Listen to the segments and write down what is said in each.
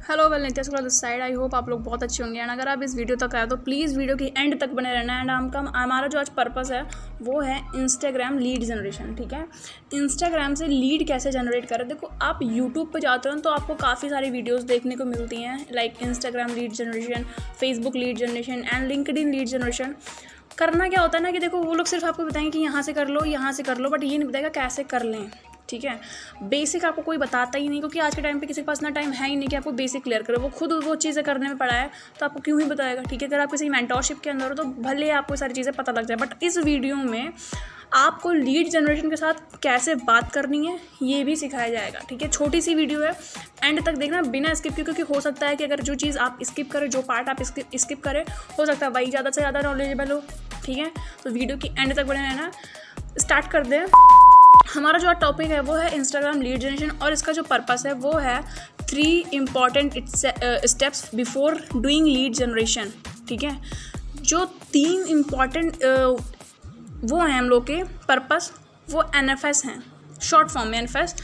Hello well Nitya Shukla this side. I hope आप लोग बहुत अच्छे होंगे। एंड अगर आप इस वीडियो तक आए तो प्लीज़ वीडियो की एंड तक बने रहना। एंड हमारा जो आज पर्पस है वो है इंस्टाग्राम लीड जनरेशन। ठीक है, इंस्टाग्राम से लीड कैसे जनरेट करें। देखो, आप यूट्यूब पे जाते हो तो आपको काफ़ी सारी वीडियोस देखने को मिलती हैं, like Instagram lead generation, Facebook lead generation and LinkedIn lead generation. करना क्या होता है ना कि देखो, वो लोग सिर्फ आपको बताएंगे कि यहाँ से कर लो, यहाँ से कर लो, बट ये नहीं बताएगा कैसे कर लें। ठीक है, बेसिक आपको कोई बताता ही नहीं, क्योंकि आज के टाइम पे किसी के पास ना टाइम है ही नहीं कि आपको बेसिक क्लियर करे। वो खुद वो चीज़ें करने में पड़ा है तो आपको क्यों ही बताएगा। ठीक है, अगर आप किसी मेंटरशिप के अंदर हो तो भले आपको सारी चीज़ें पता लग जाए, बट इस वीडियो में आपको लीड जनरेशन के साथ कैसे बात करनी है ये भी सिखाया जाएगा। ठीक है, छोटी सी वीडियो है, एंड तक देखना बिना स्किप के, क्योंकि हो सकता है कि अगर जो चीज़ आप स्किप करें, जो पार्ट आप स्किप करें, हो सकता है वही ज़्यादा से ज़्यादा नॉलेजेबल हो। ठीक है, तो वीडियो की एंड तक बने रहना। स्टार्ट कर दें। हमारा जो टॉपिक है वो है इंस्टाग्राम लीड जनरेशन, और इसका जो पर्पस है वो है 3 important steps before doing lead generation. ठीक है, जो 3 इम्पॉर्टेंट वो हैं हम लोग के पर्पस, वो NFS हैं, शॉर्ट फॉर्म में NFS।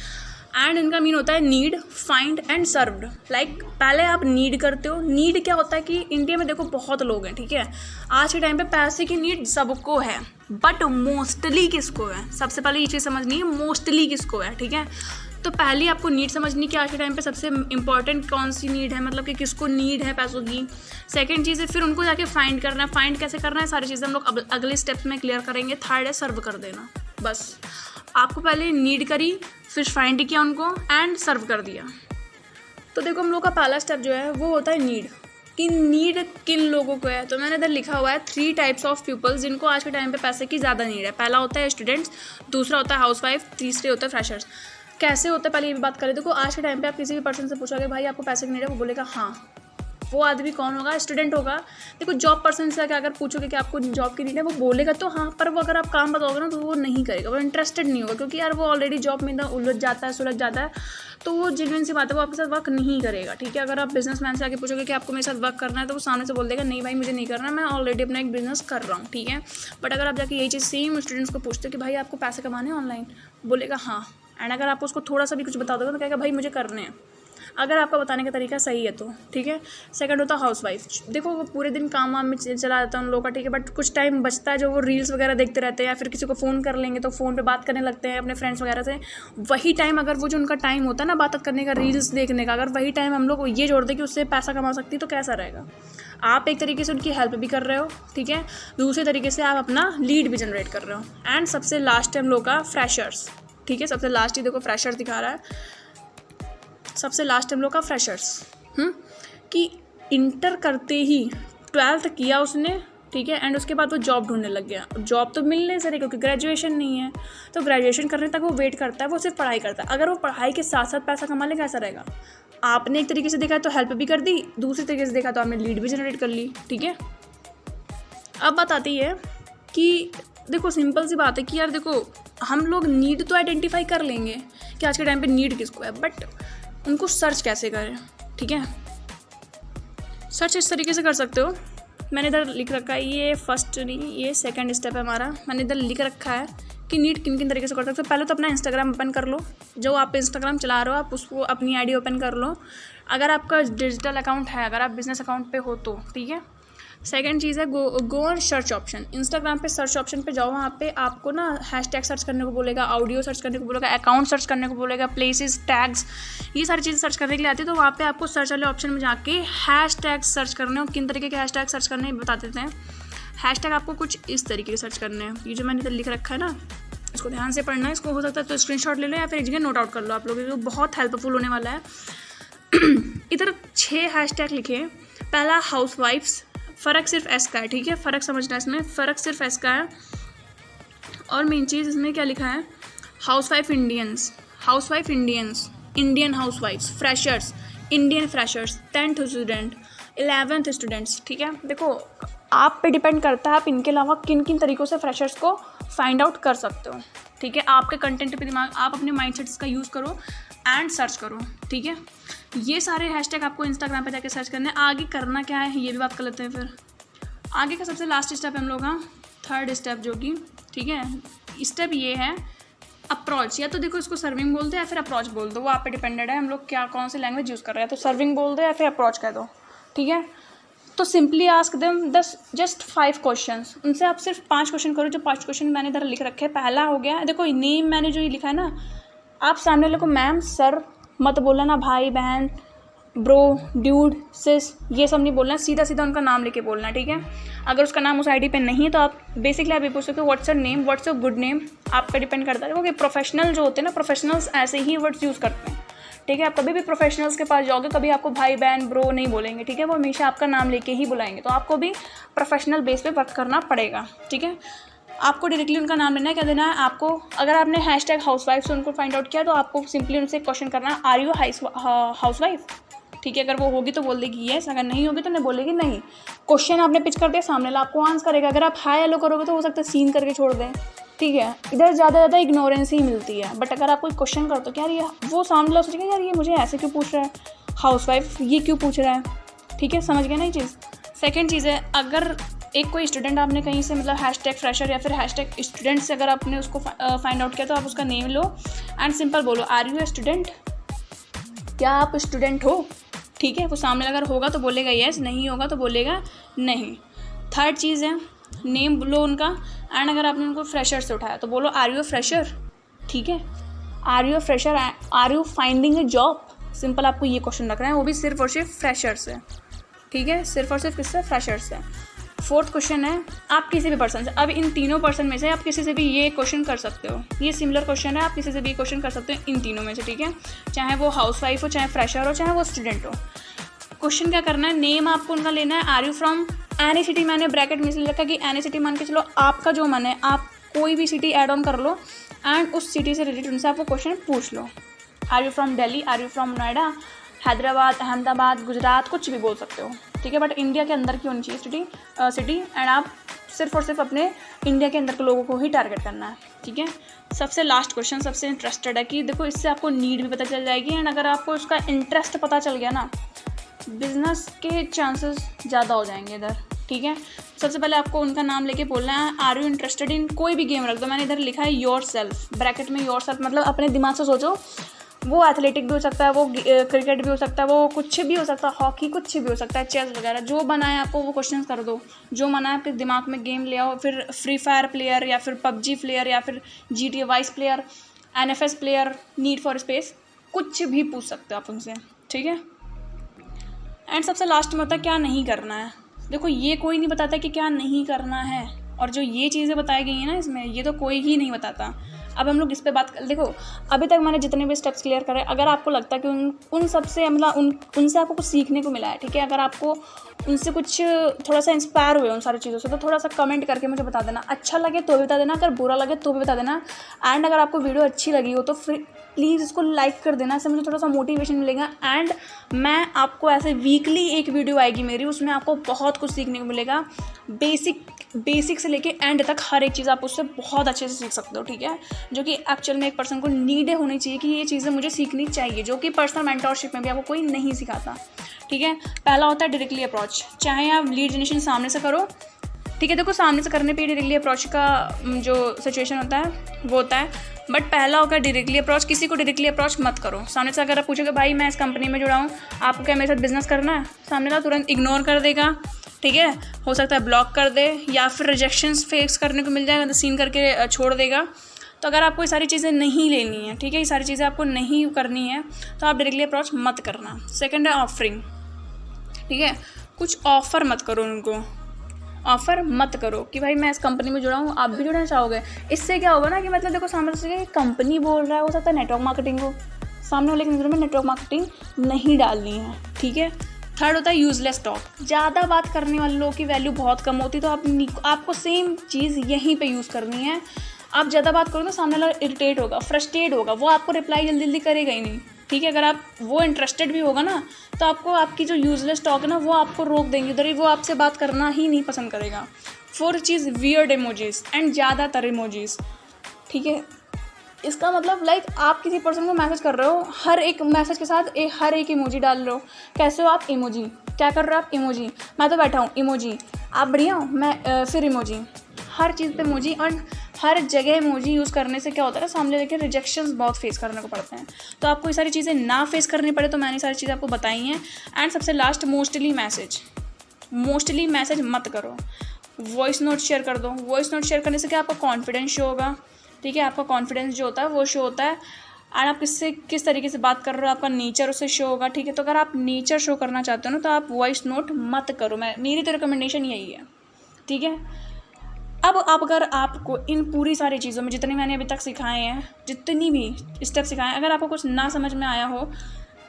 एंड इनका मीन होता है need, find and served. Like पहले आप नीड करते हो। नीड क्या होता है कि इंडिया में देखो बहुत लोग हैं। ठीक है, आज के टाइम पे पैसे की नीड सबको है, बट मोस्टली किसको है, सबसे पहले ये चीज़ समझनी है, मोस्टली किसको है। ठीक है, तो पहले आपको नीड समझनी कि आज के टाइम पे सबसे इंपॉर्टेंट कौन सी नीड है, मतलब कि किसको नीड है पैसों की। सेकंड चीज़ है फिर उनको जाके फाइंड करना है। फाइंड कैसे करना है, सारी चीज़ें हम लोग अगले स्टेप्स में क्लियर करेंगे। थर्ड है सर्व कर देना। बस आपको पहले नीड करी, फिर फाइंड किया उनको, एंड सर्व कर दिया। तो देखो, हम लोग का पहला स्टेप जो है वो होता है नीड, कि नीड किन लोगों को है। तो मैंने इधर लिखा हुआ है 3 टाइप्स ऑफ पीपल्स जिनको आज के टाइम पे पैसे की ज़्यादा नीड है। पहला होता है स्टूडेंट्स, दूसरा होता है हाउसवाइफ, तीसरे होता है फ्रेशर्स। कैसे होता है पहले ये भी बात करें। देखो, आज के टाइम पे आप किसी भी पर्सन से पूछोगे भाई आपको पैसे की नीड है, वो बोलेगा हाँ। वो आदमी कौन होगा, स्टूडेंट होगा। देखो, जॉब पर्सन से अगर पूछोगे कि आपको जॉब की नीड है, वो बोलेगा तो हाँ, पर वो अगर आप काम बताओगे ना तो वो नहीं करेगा, वो इंटरेस्टेड नहीं होगा, क्योंकि यार वो ऑलरेडी जॉब में उलझ जाता है, सुलझ जाता है। तो वो जेन्युइन सी बात है, वो आपके साथ वर्क नहीं करेगा। ठीक है, अगर आप बिजनेसमैन से आके पूछोगे कि आपको मेरे साथ वर्क करना है, तो वो सामने से बोल देगा नहीं भाई मुझे नहीं करना, मैं ऑलरेडी अपना एक बिजनेस कर रहा हूँ। ठीक है, बट अगर आप जाके यही चीज़ सेम स्टूडेंट्स को पूछते हो कि भाई आपको पैसे कमाने हैं ऑनलाइन, बोलेगा हाँ। एंड अगर आप उसको थोड़ा सा भी कुछ बता दोगे तो कहेगा भाई मुझे करने हैं, अगर आपका बताने का तरीका सही है तो। ठीक है, सेकंड होता है हाउसवाइफ। देखो, वो पूरे दिन काम वाम में चला जाता है उन लोगों का। ठीक है, बट कुछ टाइम बचता है जो वो रील्स वगैरह देखते रहते हैं, या फिर किसी को फ़ोन कर लेंगे तो फ़ोन पे बात करने लगते हैं अपने फ्रेंड्स वगैरह से। वही टाइम, अगर वो जो उनका टाइम होता है ना बात करने का, रील्स देखने का, अगर वही टाइम हम लोग ये जोड़ दें कि उससे पैसा कमा सकती तो कैसा रहेगा। आप एक तरीके से उनकी हेल्प भी कर रहे हो। ठीक है, दूसरे तरीके से आप अपना लीड भी जनरेट कर रहे हो। एंड सबसे लास्ट हम लोग का फ्रेशर्स। ठीक है, सबसे लास्ट ही देखो फ्रेशर्स दिखा रहा है। सबसे लास्ट हम लोग का फ्रेशर्स, कि इंटर करते ही 12th किया उसने। ठीक है, एंड उसके बाद वो जॉब ढूंढने लग गया। जॉब तो मिल नहीं सके क्योंकि ग्रेजुएशन नहीं है, तो ग्रेजुएशन करने तक वो वेट करता है, वो सिर्फ पढ़ाई करता है। अगर वो पढ़ाई के साथ साथ पैसा कमा ले, कैसा रहेगा। आपने एक तरीके से देखा तो हेल्प भी कर दी, दूसरे तरीके से देखा तो आपने लीड भी जनरेट कर ली। ठीक है, अब बात आती है कि देखो, सिंपल सी बात है कि यार देखो, हम लोग नीड तो आइडेंटिफाई कर लेंगे कि आज के टाइम पे नीड किसको है, बट उनको सर्च कैसे करें। ठीक है, सर्च इस तरीके से कर सकते हो। मैंने इधर लिख रखा है, ये फर्स्ट नहीं, ये सेकंड स्टेप है हमारा। मैंने इधर लिख रखा है कि नीड किन किन तरीके से कर सकते हो। पहले तो अपना इंस्टाग्राम ओपन कर लो, जो आप इंस्टाग्राम चला रहे हो आप उसको अपनी आईडी ओपन कर लो, अगर आपका डिजिटल अकाउंट है, अगर आप बिजनेस अकाउंट पे हो तो। ठीक है, सेकंड चीज़ है go on search option. Instagram पे सर्च ऑप्शन पे जाओ, वहाँ पे आपको ना हैशटैग सर्च करने को बोलेगा, ऑडियो सर्च करने को बोलेगा, अकाउंट सर्च करने को बोलेगा, प्लेसेस, टैग्स, ये सारी चीज़ें सर्च करने के लिए आती है। तो वहाँ पे आपको सर्च वाले ऑप्शन में जाके हैशटैग सर्च करने हो। किन तरीके के हैशटैग सर्च करने बता देते हैं। हैशटैग आपको कुछ इस तरीके के सर्च करने हैं। ये जो मैंने इधर लिख रखा है ना, इसको ध्यान से पढ़ना है। इसको हो सकता है तो स्क्रीनशॉट ले लो या फिर एक जगह नोट आउट कर लो आप लोग, बहुत हेल्पफुल होने वाला है। इधर 6 हैशटैग लिखे। पहला हाउसवाइफ्स, फ़र्क सिर्फ एस का है। ठीक है, फ़र्क समझना है, इसमें फ़र्क सिर्फ एस का है। और मेन चीज़ इसमें क्या लिखा है, housewife Indians, housewife Indians, Indian हाउसवाइफ्स, freshers, Indian freshers, 10th student, 11th students. ठीक है, देखो आप पे डिपेंड करता है आप इनके अलावा किन किन तरीक़ों से फ्रेशर्स को फाइंड आउट कर सकते हो। ठीक है, आपके कंटेंट पे दिमाग, आप अपने माइंडसेट्स का यूज़ करो एंड सर्च करो। ठीक है, ये सारे हैशटैग आपको इंस्टाग्राम पे जाके सर्च करने हैं। आगे करना क्या है ये भी बात कर लेते हैं। फिर आगे का सबसे लास्ट स्टेप हम लोग का थर्ड स्टेप, जो कि ठीक है स्टेप ये है, अप्रोच, या तो देखो इसको सर्विंग बोल दो या फिर अप्रोच बोल दो, वो आप पे डिपेंडेड है हम लोग क्या कौन सी लैंग्वेज यूज़ कर रहे हैं। तो सर्विंग बोल दो या फिर अप्रोच कह दो, ठीक है। तो simply ask them just 5 questions, उनसे आप सिर्फ 5 क्वेश्चन करो। जो 5 क्वेश्चन मैंने इधर लिख रखे हैं, पहला हो गया देखो नेम, मैंने जो ये लिखा है ना, आप सामने वाले को मैम सर मत बोलना ना, भाई बहन ब्रो ड्यूड सिस ये सब नहीं बोलना, सीधा सीधा उनका नाम लेके बोलना, ठीक है। अगर उसका नाम उस आईडी पे नहीं है तो आप बेसिकली आप ये पूछ सकते हो what's your name, what's your good name, आप पे डिपेंड करता है। क्योंकि प्रोफेशनल जो होते हैं ना, प्रोफेशनल्स ऐसे ही वर्ड्स यूज़ करते हैं, ठीक है। आप कभी भी प्रोफेशनल्स के पास जाओगे, कभी आपको भाई बहन ब्रो नहीं बोलेंगे, ठीक है। वो हमेशा आपका नाम लेके ही बुलाएंगे, तो आपको भी प्रोफेशनल बेस पे वर्क करना पड़ेगा, ठीक है। आपको डायरेक्टली उनका नाम लेना है, क्या देना है आपको। अगर आपने हैशटैग हाउसवाइफ से उनको फाइंड आउट किया तो आपको सिंपली उनसे क्वेश्चन करना है आर यू हाउसवाइफ, ठीक है। अगर वो होगी तो बोल देगी येस, अगर नहीं होगी तो नहीं बोलेगी नहीं। क्वेश्चन आपने पिच कर दिया, सामने वाला आपको आंसर करेगा। अगर आप हाय हेलो करोगे तो हो सकता है सीन करके छोड़ दें, ठीक है। इधर ज़्यादा इग्नोरेंस ही मिलती है। बट अगर आप कोई क्वेश्चन करते हो कि यार ये, वो सामने वाला सोचेगा यार ये मुझे ऐसे क्यों पूछ रहा है, हाउसवाइफ ये क्यों पूछ रहा है, ठीक है। समझ गए ना ये चीज़। सेकेंड चीज़ है, अगर एक कोई स्टूडेंट आपने कहीं से मतलब हैशटैग फ्रेशर या फिर हैशटैग स्टूडेंट से अगर आपने उसको फाइंड आउट किया तो आप उसका नेम लो एंड सिंपल बोलो आर यू ए स्टूडेंट, क्या आप स्टूडेंट हो, ठीक है। वो सामने अगर होगा तो बोलेगा येस, नहीं होगा तो बोलेगा नहीं। थर्ड चीज़ है नेम बोलो उनका, एंड अगर आपने उनको फ्रेशर से उठाया तो बोलो आर यू ए फ्रेशर, ठीक है। Are you a fresher, are you finding a job, simple आपको ये क्वेश्चन रखना है, वो भी सिर्फ और सिर्फ फ्रेशर से, ठीक है। सिर्फ और सिर्फ किससे, फ्रेशर से। फोर्थ क्वेश्चन है आप किसी भी पर्सन से, अब इन तीनों पर्सन में से आप किसी से भी ये क्वेश्चन कर सकते हो, ये सिमिलर क्वेश्चन है, आप किसी से भी क्वेश्चन कर सकते हो इन तीनों में से, ठीक है। चाहे वो हाउसवाइफ हो, चाहे फ्रेशर हो, चाहे वो स्टूडेंट हो। क्वेश्चन क्या करना है, नेम आपको उनका लेना है, are you from any city, मैंने ब्रैकेट में इसलिए रखा कि एनी सिटी मान के चलो आपका जो मन है, आप कोई भी सिटी ऐड ऑन कर लो एंड उस सिटी से रिलेटेड उनसे आप वो क्वेश्चन पूछ लो। Are you from Delhi, are you from Noida, Hyderabad, Ahmedabad, Gujarat, कुछ भी बोल सकते हो, ठीक है। बट इंडिया के अंदर की होनी चाहिए सिटी एंड आप सिर्फ और सिर्फ अपने इंडिया के अंदर के लोगों को ही टारगेट करना है, ठीक है। सबसे लास्ट क्वेश्चन सबसे इंटरेस्टेड है कि देखो इससे आपको नीड भी पता चल जाएगी एंड अगर आपको उसका इंटरेस्ट पता चल गया ना, बिजनेस के चांसेस ज़्यादा हो जाएंगे इधर, ठीक है। सबसे पहले आपको उनका नाम लेके बोलना है आर यू इंटरेस्टेड इन, कोई भी गेम रख दो, मैंने इधर लिखा है योर सेल्फ, ब्रैकेट में योर सेल्फ, मतलब अपने दिमाग से सोचो, वो एथलेटिक भी हो सकता है, वो क्रिकेट भी हो सकता है, वो कुछ भी हो सकता है, हॉकी कुछ भी हो सकता है, चेस वगैरह, जो बना है आपको वो क्वेश्चन कर दो, जो मना है आपके दिमाग में गेम ले आओ, फिर फ्री फायर प्लेयर या फिर पबजी प्लेयर या फिर GTA vice player, NFS player, need for space, कुछ भी पूछ सकते हो आप उनसे, ठीक है। एंड सबसे लास्ट में होता है क्या नहीं करना है। देखो ये कोई नहीं बताता कि क्या नहीं करना है, और जो ये चीज़ें बताई गई हैं ना इसमें, ये तो कोई ही नहीं बताता। अब हम लोग इस पे बात कर, देखो अभी तक मैंने जितने भी स्टेप्स क्लियर करे, अगर आपको लगता है कि उन सबसे मतलब उनसे आपको कुछ सीखने को मिला है, ठीक है, अगर आपको उनसे कुछ थोड़ा सा इंस्पायर हुए उन सारी चीज़ों से, तो थोड़ा सा कमेंट करके मुझे बता देना। अच्छा लगे तो भी बता देना, अगर बुरा लगे तो भी बता देना। एंड अगर आपको वीडियो अच्छी लगी हो तो फिर प्लीज़ इसको लाइक कर देना, इससे मुझे थोड़ा सा मोटिवेशन मिलेगा। एंड मैं आपको ऐसे वीकली एक वीडियो आएगी मेरी, उसमें आपको बहुत कुछ सीखने को मिलेगा, बेसिक से लेके एंड तक हर एक चीज़ आप उससे बहुत अच्छे से सीख सकते हो, ठीक है। जो कि एक्चुअल में एक पर्सन को नीड होनी चाहिए कि ये चीज़ें मुझे सीखनी चाहिए, जो कि पर्सनल मेंटोरशिप में भी आपको कोई नहीं सिखाता, ठीक है। पहला होता है डायरेक्टली अप्रोच, चाहे आप लीड जनरेशन सामने से करो, ठीक है। देखो सामने से करने पे डायरेक्टली अप्रोच का जो सिचुएशन होता है वो होता है, बट पहला होगा डायरेक्टली अप्रोच। किसी को डायरेक्टली अप्रोच मत करो। सामने से अगर आप पूछोगे भाई मैं इस कंपनी में जुड़ा हूँ, आपको क्या मेरे साथ बिजनेस करना है, सामने वाला तुरंत इग्नोर कर देगा, ठीक है। हो सकता है ब्लॉक कर दे या फिर रिजेक्शंस फेस करने को मिल जाएगा, तो सीन करके छोड़ देगा। तो अगर आपको ये सारी चीज़ें नहीं लेनी है, ठीक है, ये सारी चीज़ें आपको नहीं करनी है, तो आप डायरेक्टली अप्रोच मत करना। सेकंड है ऑफरिंग, ठीक है। कुछ ऑफ़र मत करो उनको, ऑफ़र मत करो कि भाई मैं इस कंपनी में जुड़ा हूँ, आप भी जुड़ना चाहोगे। इससे क्या होगा ना कि मतलब देखो सामने से कंपनी बोल रहा है, हो सकता है नेटवर्क मार्केटिंग हो, सामने वाले की नज़र में नेटवर्क मार्केटिंग नहीं डालनी है, ठीक है। थर्ड होता है यूजलेस टॉक, ज़्यादा बात करने वाले लोगों की वैल्यू बहुत कम होती, तो आपको सेम चीज़ यहीं पे यूज़ करनी है। आप ज़्यादा बात करो तो सामने वाला इरिटेट होगा, फ्रस्ट्रेट होगा, वो आपको रिप्लाई जल्दी जल्दी करेगा ही नहीं, ठीक है। अगर आप वो इंटरेस्टेड भी होगा ना, तो आपको आपकी जो यूजलेस टॉक है ना वो आपको रोक देंगे उधर ही, वो आपसे बात करना ही नहीं पसंद करेगा। Fourth cheese weird emojis and ज़्यादातर इमोजीज, ठीक है। इसका मतलब लाइक आप किसी पर्सन को मैसेज कर रहे हो, हर एक मैसेज के साथ हर एक इमोजी डाल रहे हो। कैसे हो आप, इमोजी। क्या कर रहे हो आप, इमोजी। मैं तो बैठा हूँ, इमोजी। आप बढ़िया हो, मैं फिर इमोजी। हर चीज़ पे इमोजी और हर जगह इमोजी यूज़ करने से क्या होता है, सामने लेके रिजेक्शंस बहुत फेस करने को पड़ते हैं। तो आपको ये सारी चीज़ें ना फेस करनी पड़े तो मैंने सारी चीज़ें आपको बताई हैं। एंड सबसे लास्ट, मोस्टली मैसेज मत करो, वॉइस नोट शेयर कर दो। वॉइस नोट शेयर करने से क्या आपका कॉन्फिडेंस शो होगा, ठीक है, आपका कॉन्फिडेंस जो होता है वो शो होता है। एंड आप किस तरीके से बात कर रहे हो, आपका नेचर उससे शो होगा, ठीक है। तो अगर आप नेचर शो करना चाहते हो ना, तो आप वॉइस नोट मत करो। मेरी तो रिकमेंडेशन यही है, ठीक है। अब अगर आपको इन पूरी सारी चीज़ों में जितनी मैंने अभी तक सिखाए हैं, जितनी भी स्टेप सिखाए हैं, अगर आपको कुछ ना समझ में आया हो,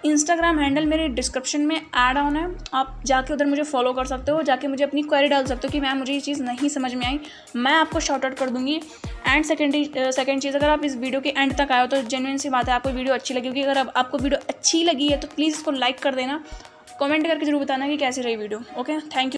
इंस्टाग्राम हैंडल मेरे डिस्क्रिप्शन में ऐड ऑन है, आप जाके उधर मुझे फॉलो कर सकते हो, जाके मुझे अपनी क्वेरी डाल सकते हो कि मैम मुझे ये चीज़ नहीं समझ में आई, मैं आपको शॉर्ट आउट कर दूंगी। एंड सेकंड चीज़, अगर आप इस वीडियो के एंड तक आए हो तो जेन्युइन सी बात है, आपको वीडियो अच्छी लगी होगी। अगर आपको वीडियो अच्छी लगी है तो प्लीज़ इसको लाइक कर देना, कमेंट करके जरूर बताना कि कैसी रही वीडियो। Okay, thank you.